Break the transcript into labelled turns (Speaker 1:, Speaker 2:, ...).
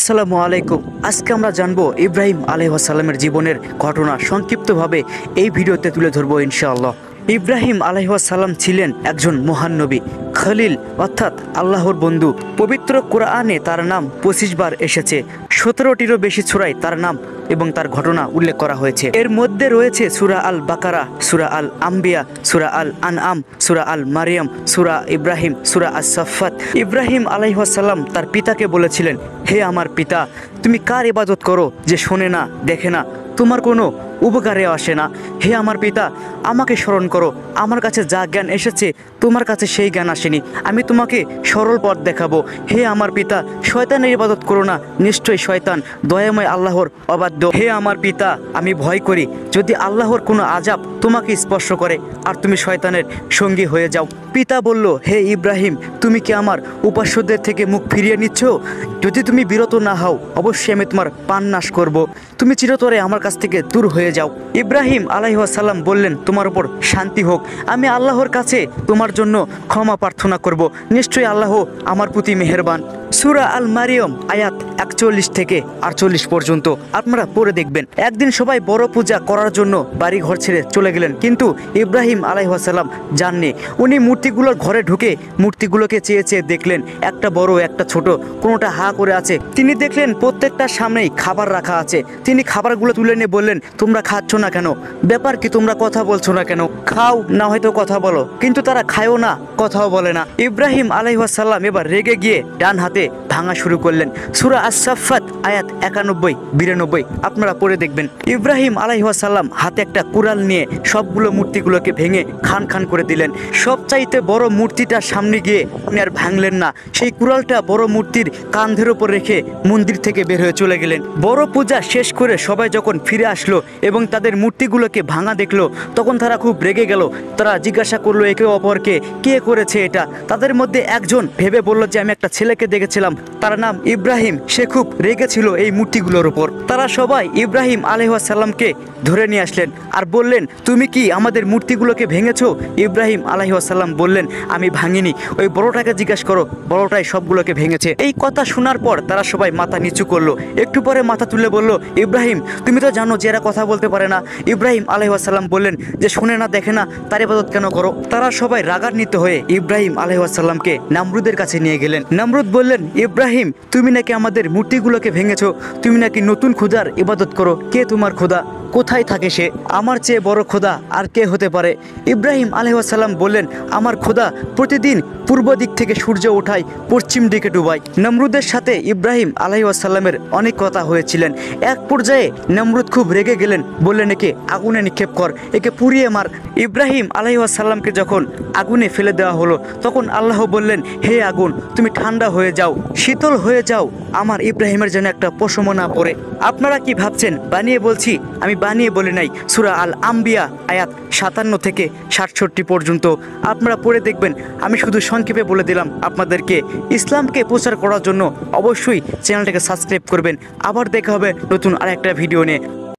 Speaker 1: আসসালামু আলাইকুম। আজকে আমরা জানবো ইব্রাহিম আলাইহিস সালামের জীবনের ঘটনা সংক্ষিপ্তভাবে এই ভিডিওতে তুলে ধরবো ইনশাআল্লাহ। ইব্রাহিম আলাইহিস সালাম ছিলেন একজন মহান নবী, খলিল অর্থাৎ আল্লাহর বন্ধু। পবিত্র কোরআনে তার নাম 25 বার এসেছে। 17টিরও বেশি সূরায় তার নাম এবং তার ঘটনা উল্লেখ করা হয়েছে। এর মধ্যে রয়েছে সূরা আল বাকারা, সূরা আল আম্বিয়া, সূরা আল আনআম, সূরা আল মারিয়াম, সূরা ইব্রাহিম, সূরা আস-সাফফাত। ইব্রাহিম আলাইহিস সালাম তার পিতাকে বলেছিলেন, হে আমার পিতা, তুমি কার ইবাদত করো যে শোনে না, দেখে না, তোমার কোনো উপকারে আসে না? হে আমার পিতা, আমাকে স্মরণ করো। আমার কাছে যা জ্ঞান এসেছে তোমার কাছে সেই জ্ঞান আসেনি। আমি তোমাকে সরল পথ দেখাবো। হে আমার পিতা, শয়তানের ইবাদত করো না, নিশ্চয়ই শয়তান দয়াময় আল্লাহর অবাধ্য। হে আমার পিতা, আমি ভয় করি যদি আল্লাহর কোনো আযাব তোমাকে স্পর্শ করে আর তুমি শয়তানের সঙ্গী হয়ে যাও। পিতা বলল, হে ইব্রাহিম, তুমি কি আমার উপাস্যদের থেকে মুখ ফিরিয়ে নিচ্ছ? যদি তুমি বিরত না হও, অবশ্যই আমি তোমার প্রাণ নাশ করব। তুমি চিরতরে আমার কাছ থেকে দূর হয়ে যাও। ইব্রাহিম আলাইহিস সালাম বললেন, তোমার উপর শান্তি হোক। আমি আল্লাহর কাছে তোমার জন্য ক্ষমা প্রার্থনা করব। নিশ্চয়ই আল্লাহ আমার প্রতি মেহেরবান। সূরা আল মারিয়াম আয়াত 41 থেকে 48 পর্যন্ত আপনারা পড়ে দেখবেন। একদিন সবাই বড় পূজা করার জন্য বাড়ি ঘর ছেড়ে চলে গেলেন, কিন্তু ইব্রাহিম আলাইহিস সালাম যাননি। উনি মূর্তিগুলোর ঘরে ঢুকে মূর্তিগুলোকে চেয়ে চেয়ে দেখলেন, একটা বড় একটা ছোট, কোনোটা হা করে আছে। তিনি দেখলেন প্রত্যেকটার সামনেই খাবার রাখা আছে। তিনি খাবারগুলো তুলে নিয়ে বললেন, তোমরা খাচ্ছ না কেন? ব্যাপার কি, তোমরা কথা বলছো না কেন? খাও, না হয়তো কথা বলো। কিন্তু তারা খায়ও না, কথাও বলে না। ইব্রাহিম আলাইহিস সালাম এবার রেগে গিয়ে ডান হাতে ভাঙা শুরু করলেন। সূরা আস-সাফফাত আয়াত 91-92 আপনারা পড়ে দেখবেন। ইব্রাহিম আলাইহিস সালাম হাতে একটা কুড়াল নিয়ে সবগুলো মূর্তিগুলোকে ভেঙে খান খান করে দিলেন। সবচাইতে বড় মূর্তিটার সামনে গিয়ে আপনি আর ভাঙলেন না। সেই কুড়ালটা বড় মূর্তির কাঁধের উপর রেখে মন্দির থেকে বের হয়ে চলে গেলেন। বড় পূজা শেষ করে সবাই যখন ফিরে আসলো এবং তাদের মূর্তিগুলোকে ভাঙা দেখলো, তখন তারা খুব রেগে গেল। তারা জিজ্ঞাসা করলো একে অপরকে, কে করেছে এটা? তাদের মধ্যে একজন ভেবে বলল যে, আমি একটা ছেলেকে দেখেছিলাম, তার নাম ইব্রাহিম। সে খুব রেগেছিল এই মূর্তিগুলোর উপর। তারা সবাই ইব্রাহিম আলাইহিস সালামকে ধরে নিয়ে আসলেন আর বললেন, তুমি কি আমাদের মূর্তিগুলোকে ভেঙেছো? ইব্রাহিম আলাইহিস সালাম বললেন, আমি ভাঙিনি। ওই বড়টাকে জিজ্ঞাসা করো, বড়টাই সবগুলোকে ভেঙেছে। এই কথা শোনার পর তারা সবাই মাথা নিচু করলো। একটু পরে মাথা তুলে বলল, ইব্রাহিম, তুমি তো জানো যে এরা কথা বলতে পারে না। ইব্রাহিম আলাইহিস সালাম বললেন, যে শুনে না দেখে না তার ইবাদত কেন করো? তারা সবাই রাগান্বিত হয়ে ইব্রাহিম আলাইহিস সালামকে নমরুদের কাছে নিয়ে গেলেন। নমরুদ বললেন, ইব্রাহিম, তুমি নাকি আমাদের মূর্তিগুলোকে ভেঙেছো, তুমি নাকি নতুন খোদার ইবাদত করো। কে তোমার খোদা? কোথায় থাকে সে? আমার চেয়ে বড় খোদা আর কে হতে পারে? ইব্রাহিম আলাইহিস সালাম বললেন, আমার খোদা প্রতিদিন পূর্ব দিক থেকে সূর্য ওঠায়, পশ্চিম দিকে ডুবায়। নমরুদের সাথে ইব্রাহিম আলাইহিস সালামের অনেক কথা হয়েছিলেন। এক পর্যায়ে নমরুদ খুব রেগে গেলেন, বললেন, একে আগুনে নিক্ষেপ কর, একে পুড়িয়ে মার। ইব্রাহিম আলাইহিস সালামকে যখন আগুনে ফেলে দেওয়া হলো, তখন আল্লাহ বললেন, হে আগুন, তুমি ঠান্ডা হয়ে যাও, শীতল হয়ে যাও, আমার ইব্রাহিমের যেন একটা পশম না পড়ে। আপনারা কি ভাবছেন বানিয়ে বলছি? আমি বানিয়ে বলি নাই। সূরা আল আম্বিয়া আয়াত 57 থেকে 67 পর্যন্ত আপনারা পড়ে দেখবেন। আমি শুধু সংক্ষেপে বলে দিলাম আপনাদেরকে। ইসলামকে প্রচার করার জন্য অবশ্যই চ্যানেলটাকে সাবস্ক্রাইব করবেন। আবার দেখা হবে নতুন আরেকটা ভিডিও নিয়ে।